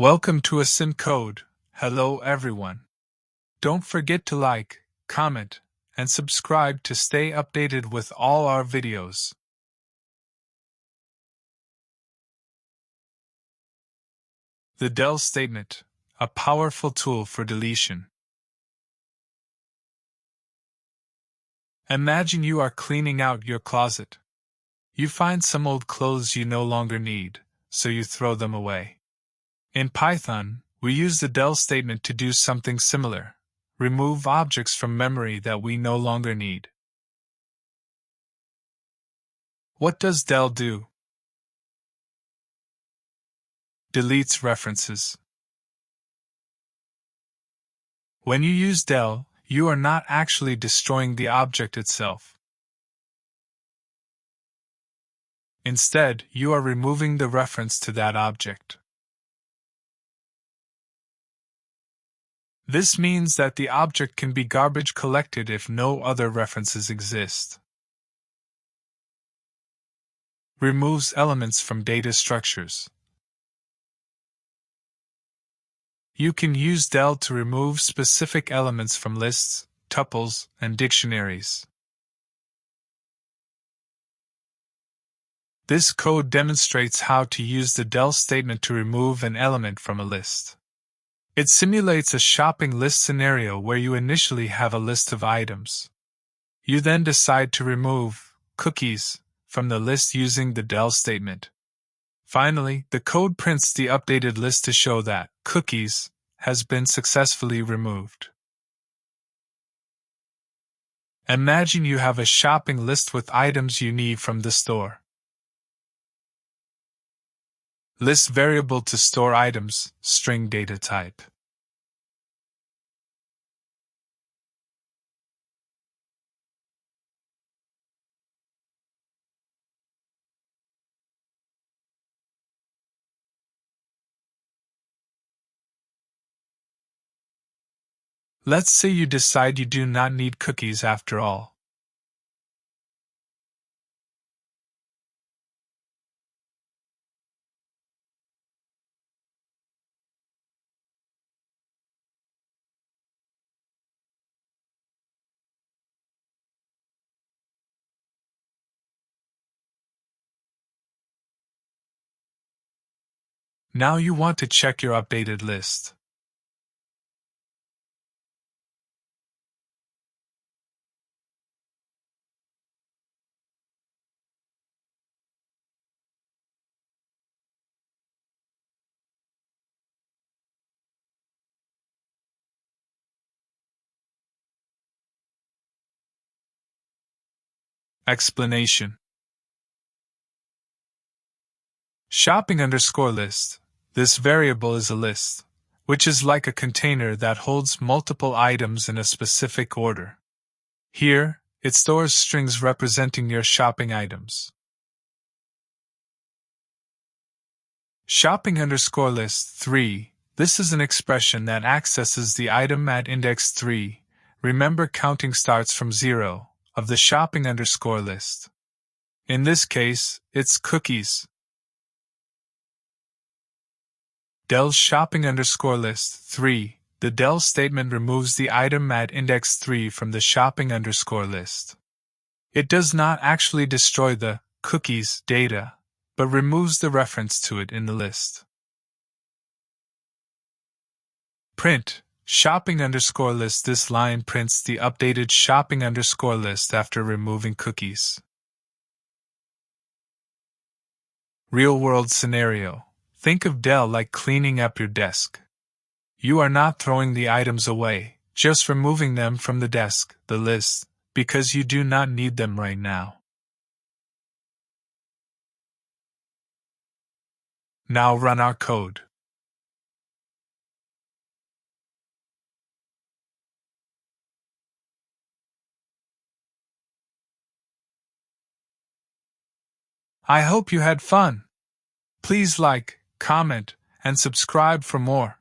Welcome to Async Code. Hello everyone. Don't forget to like, comment, and subscribe to stay updated with all our videos. The del statement, a powerful tool for deletion. Imagine you are cleaning out your closet. You find some old clothes you no longer need, so you throw them away. In Python, we use the del statement to do something similar. Remove objects from memory that we no longer need. What does del do? Deletes references. When you use del, you are not actually destroying the object itself. Instead, you are removing the reference to that object. This means that the object can be garbage collected if no other references exist. Removes elements from data structures. You can use del to remove specific elements from lists, tuples, and dictionaries. This code demonstrates how to use the del statement to remove an element from a list. It simulates a shopping list scenario where you initially have a list of items. You then decide to remove cookies from the list using the del statement. Finally, the code prints the updated list to show that cookies has been successfully removed. Imagine you have a shopping list with items you need from the store. List variable to store items, string data type. Let's say you decide you do not need cookies after all. Now you want to check your updated list. Explanation. Shopping_list. This variable is a list, which is like a container that holds multiple items in a specific order. Here, it stores strings representing your shopping items. Shopping_list 3. This is an expression that accesses the item at index 3. Remember, counting starts from 0 of the shopping_list. In this case, it's cookies. Del shopping_list 3. The del statement removes the item at index 3 from the shopping_list. It does not actually destroy the cookies data, but removes the reference to it in the list. Print shopping_list. This line prints the updated shopping_list after removing cookies. Real-world scenario. Think of del like cleaning up your desk. You are not throwing the items away, just removing them from the desk, the list, because you do not need them right now. Now run our code. I hope you had fun. Please like, comment, and subscribe for more.